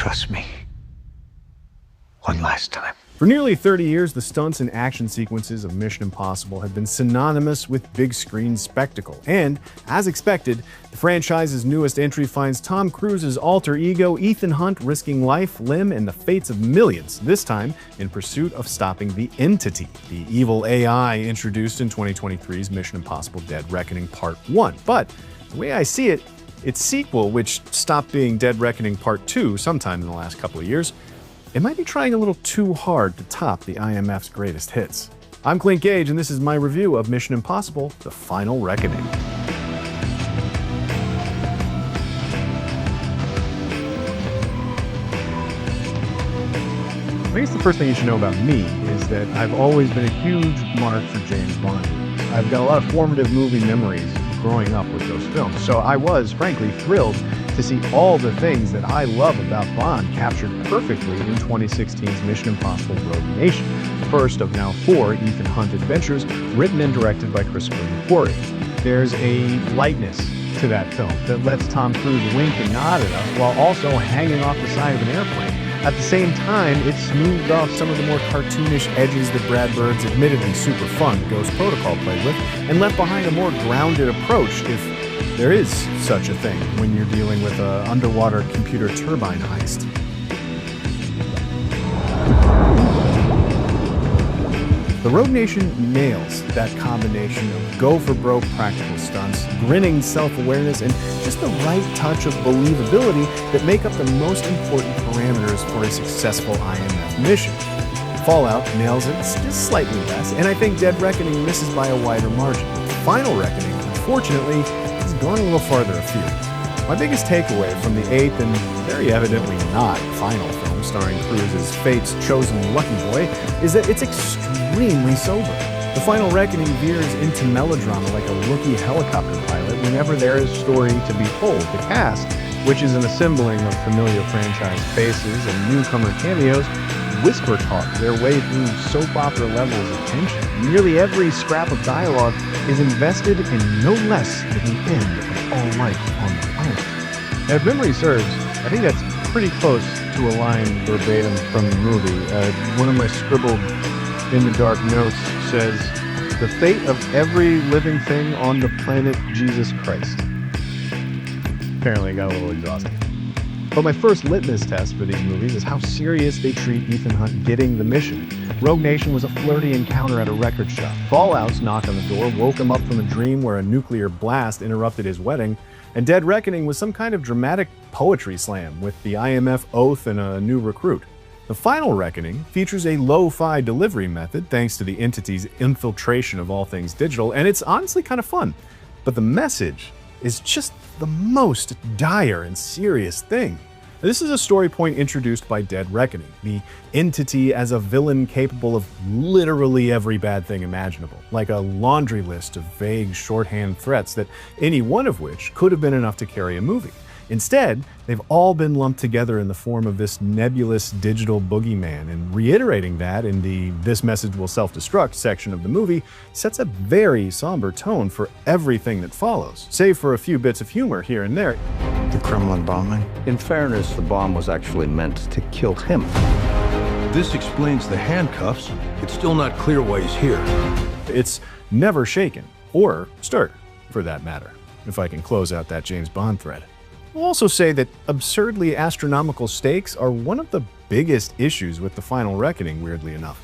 trust me one last time. For nearly 30 years, the stunts and action sequences of Mission Impossible have been synonymous with big screen spectacle. And, as expected, the franchise's newest entry finds Tom Cruise's alter ego, Ethan Hunt, risking life, limb, and the fates of millions, this time in pursuit of stopping the Entity, the evil AI introduced in 2023's Mission Impossible Dead Reckoning Part 1. But, the way I see it, its sequel, which stopped being Dead Reckoning Part 2 sometime in the last couple of years, it might be trying a little too hard to top the IMF's greatest hits. I'm Clint Gage, and this is my review of Mission Impossible: The Final Reckoning. I guess the first thing you should know about me is that I've always been a huge mark for James Bond. I've got a lot of formative movie memories growing up with those films, so I was, frankly, thrilled to see all the things that I love about Bond captured perfectly in 2016's Mission Impossible Rogue Nation, the first of now 4 Ethan Hunt adventures written and directed by Christopher McQuarrie. There's a lightness to that film that lets Tom Cruise wink and nod at us while also hanging off the side of an airplane. At the same time, it smoothed off some of the more cartoonish edges that Brad Bird's admittedly super fun Ghost Protocol played with, and left behind a more grounded approach, if there is such a thing, when you're dealing with an underwater computer turbine heist. The Rogue Nation nails that combination of go-for-broke practical stunts, grinning self-awareness, and just the right touch of believability that make up the most important parameters for a successful IMF mission. Fallout nails it just slightly less, and I think Dead Reckoning misses by a wider margin. Final Reckoning, unfortunately, has gone a little farther afield. My biggest takeaway from the 8th and very evidently not final film starring Cruise's Fate's chosen lucky boy is that it's extremely sober. The Final Reckoning veers into melodrama like a rookie helicopter pilot whenever there is story to be told. The cast, which is an assembling of familiar franchise faces and newcomer cameos, whisper talk their way through soap opera levels of tension. Nearly every scrap of dialogue is invested in no less than the end of all life on the planet. Now, if memory serves, I think that's pretty close to a line verbatim from the movie. One of my scribbled in the dark notes says, "The fate of every living thing on the planet Jesus Christ." Apparently it got a little exhausting. But my first litmus test for these movies is how serious they treat Ethan Hunt getting the mission. Rogue Nation was a flirty encounter at a record shop. Fallout's knock on the door woke him up from a dream where a nuclear blast interrupted his wedding. And Dead Reckoning was some kind of dramatic poetry slam with the IMF oath and a new recruit. The Final Reckoning features a lo-fi delivery method thanks to the Entity's infiltration of all things digital, and it's honestly kind of fun. But the message is just the most dire and serious thing. This is a story point introduced by Dead Reckoning, the Entity as a villain capable of literally every bad thing imaginable, like a laundry list of vague shorthand threats that any one of which could have been enough to carry a movie. Instead, they've all been lumped together in the form of this nebulous digital boogeyman, and reiterating that in the "this message will self-destruct" section of the movie sets a very somber tone for everything that follows, save for a few bits of humor here and there. The Kremlin bombing? In fairness, the bomb was actually meant to kill him. This explains the handcuffs. It's still not clear why he's here. It's never shaken, or stirred, for that matter, if I can close out that James Bond thread. I'll also say that absurdly astronomical stakes are one of the biggest issues with the Final Reckoning, weirdly enough.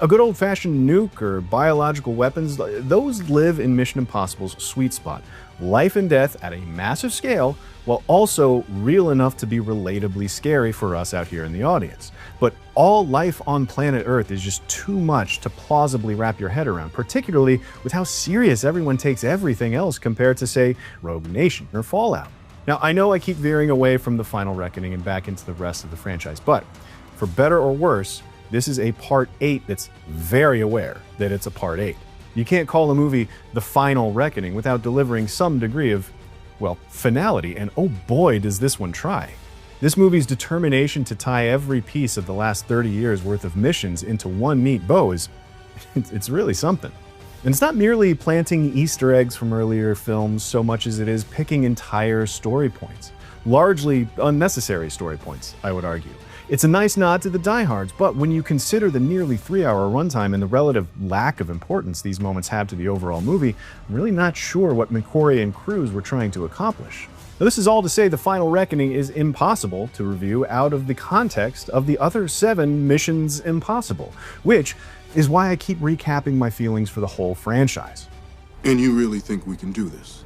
A good old-fashioned nuke or biological weapons, those live in Mission Impossible's sweet spot. Life and death at a massive scale, while also real enough to be relatably scary for us out here in the audience. But all life on planet Earth is just too much to plausibly wrap your head around, particularly with how serious everyone takes everything else compared to, say, Rogue Nation or Fallout. Now, I know I keep veering away from the Final Reckoning and back into the rest of the franchise, but for better or worse, this is a Part 8 that's very aware that it's a Part 8. You can't call a movie The Final Reckoning without delivering some degree of, well, finality, and oh boy does this one try. This movie's determination to tie every piece of the last 30 years worth of missions into one neat bow is, it's really something. And it's not merely planting Easter eggs from earlier films so much as it is picking entire story points. Largely unnecessary story points, I would argue. It's a nice nod to the diehards, but when you consider the nearly 3-hour runtime and the relative lack of importance these moments have to the overall movie, I'm really not sure what McQuarrie and Cruise were trying to accomplish. Now, this is all to say The Final Reckoning is impossible to review out of the context of the other 7 Missions Impossible, which is why I keep recapping my feelings for the whole franchise. And you really think we can do this?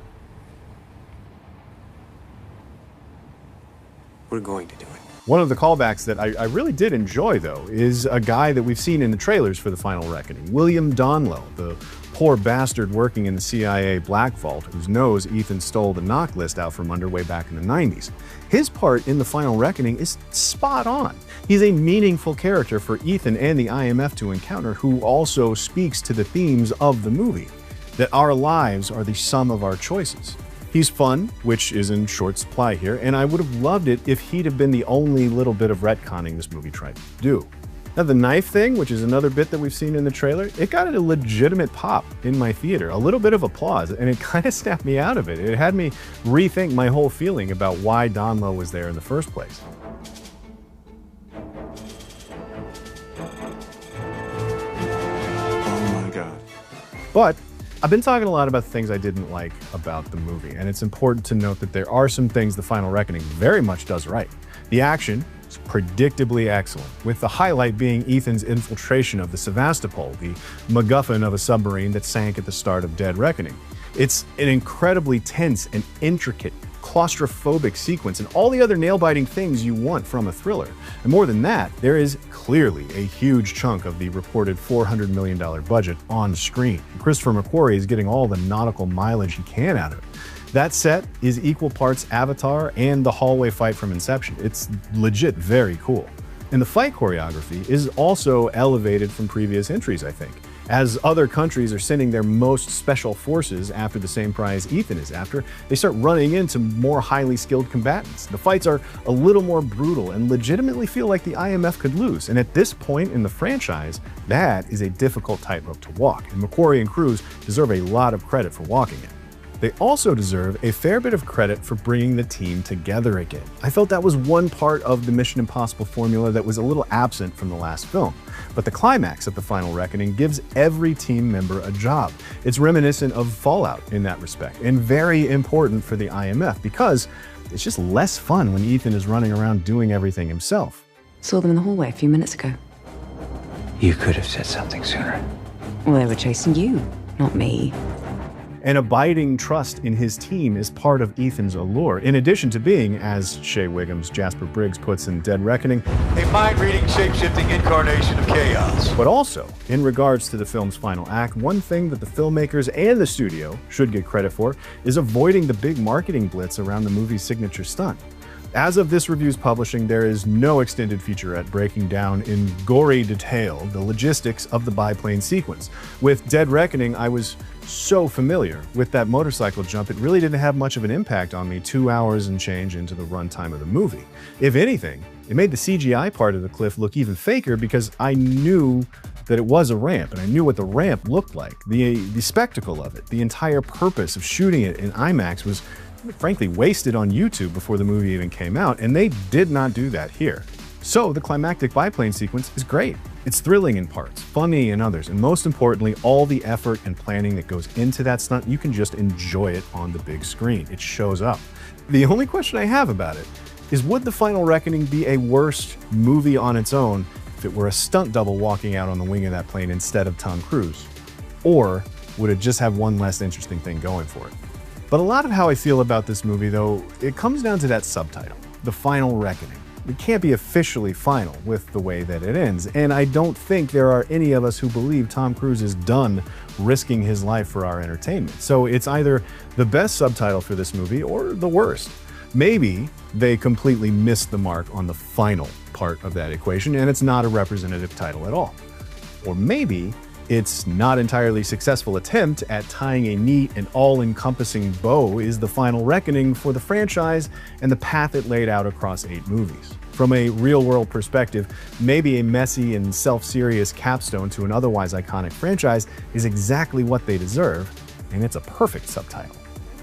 We're going to do it. One of the callbacks that I really did enjoy, though, is a guy that we've seen in the trailers for The Final Reckoning, William Donlow, the poor bastard working in the CIA Black Vault, whose nose Ethan stole the knock list out from under way back in the 90s. His part in The Final Reckoning is spot on. He's a meaningful character for Ethan and the IMF to encounter, who also speaks to the themes of the movie, that our lives are the sum of our choices. He's fun, which is in short supply here, and I would have loved it if he'd have been the only little bit of retconning this movie tried to do. Now, the knife thing, which is another bit that we've seen in the trailer, it got a legitimate pop in my theater, a little bit of applause, and it kind of snapped me out of it. It had me rethink my whole feeling about why Donlow was there in the first place. Oh my God. But I've been talking a lot about the things I didn't like about the movie, and it's important to note that there are some things The Final Reckoning very much does right. The action is predictably excellent, with the highlight being Ethan's infiltration of the Sevastopol, the MacGuffin of a submarine that sank at the start of Dead Reckoning. It's an incredibly tense and intricate, claustrophobic sequence and all the other nail-biting things you want from a thriller. And more than that, there is clearly a huge chunk of the reported $400 million budget on screen. Christopher McQuarrie is getting all the nautical mileage he can out of it. That set is equal parts Avatar and the hallway fight from Inception. It's legit very cool. And the fight choreography is also elevated from previous entries, I think. As other countries are sending their most special forces after the same prize Ethan is after, they start running into more highly skilled combatants. The fights are a little more brutal and legitimately feel like the IMF could lose. And at this point in the franchise, that is a difficult tightrope to walk. And McQuarrie and Cruise deserve a lot of credit for walking it. They also deserve a fair bit of credit for bringing the team together again. I felt that was one part of the Mission Impossible formula that was a little absent from the last film. But the climax of The Final Reckoning gives every team member a job. It's reminiscent of Fallout in that respect, and very important for the IMF because it's just less fun when Ethan is running around doing everything himself. Saw them in the hallway a few minutes ago. You could have said something sooner. Well, they were chasing you, not me. An abiding trust in his team is part of Ethan's allure, in addition to being, as Shea Wiggum's Jasper Briggs puts in Dead Reckoning, A mind-reading, shape-shifting incarnation of chaos. but also, in regards to the film's final act, one thing that the filmmakers and the studio should get credit for is avoiding the big marketing blitz around the movie's signature stunt. As of this review's publishing, there is no extended featurette breaking down in gory detail the logistics of the biplane sequence. With Dead Reckoning, I was so familiar with that motorcycle jump, it really didn't have much of an impact on me 2 hours and change into the runtime of the movie. If anything, it made the CGI part of the cliff look even faker because I knew that it was a ramp, and I knew what the ramp looked like. The spectacle of it, the entire purpose of shooting it in IMAX was frankly wasted on YouTube before the movie even came out, and they did not do that here. So the climactic biplane sequence is great. It's thrilling in parts, funny in others, and most importantly, all the effort and planning that goes into that stunt, you can just enjoy it on the big screen. It shows up. The only question I have about it is, would The Final Reckoning be a worse movie on its own if it were a stunt double walking out on the wing of that plane instead of Tom Cruise? Or would it just have one less interesting thing going for it? But a lot of how I feel about this movie, though, it comes down to that subtitle, The Final Reckoning. It can't be officially final with the way that it ends, and I don't think there are any of us who believe Tom Cruise is done risking his life for our entertainment. So it's either the best subtitle for this movie or the worst. Maybe they completely missed the mark on the final part of that equation, and it's not a representative title at all. Or maybe its not entirely successful attempt at tying a neat and all-encompassing bow is the final reckoning for the franchise and the path it laid out across 8 movies. From a real-world perspective, maybe a messy and self-serious capstone to an otherwise iconic franchise is exactly what they deserve, and it's a perfect subtitle.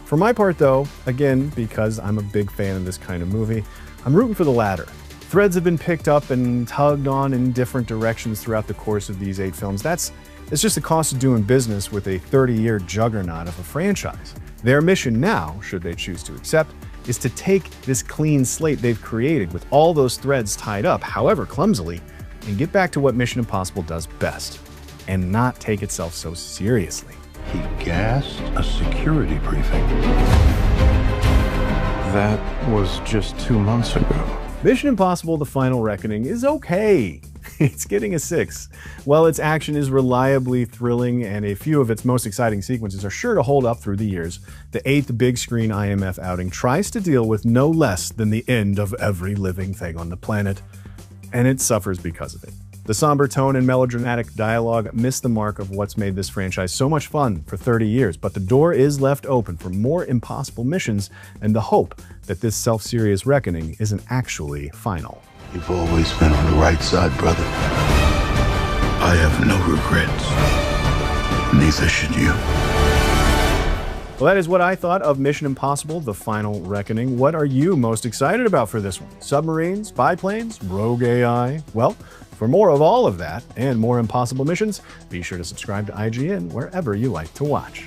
From For my part though, again, because I'm a big fan of this kind of movie, I'm rooting for the latter. Threads have been picked up and tugged on in different directions throughout the course of these 8 films. It's just the cost of doing business with a 30-year juggernaut of a franchise. Their mission now, should they choose to accept, is to take this clean slate they've created with all those threads tied up, however clumsily, and get back to what Mission Impossible does best, and not take itself so seriously. He gassed a security briefing. That was just 2 months ago. Mission Impossible: The Final Reckoning is okay. It's getting a 6. While its action is reliably thrilling and a few of its most exciting sequences are sure to hold up through the years, the 8th big screen IMF outing tries to deal with no less than the end of every living thing on the planet, and it suffers because of it. The somber tone and melodramatic dialogue miss the mark of what's made this franchise so much fun for 30 years, but the door is left open for more impossible missions and the hope that this self-serious reckoning isn't actually final. You've always been on the right side, brother. I have no regrets. Neither should you. Well, that is what I thought of Mission Impossible: The Final Reckoning. What are you most excited about for this one? Submarines, spy planes, rogue AI? Well, for more of all of that and more impossible missions, be sure to subscribe to IGN wherever you like to watch.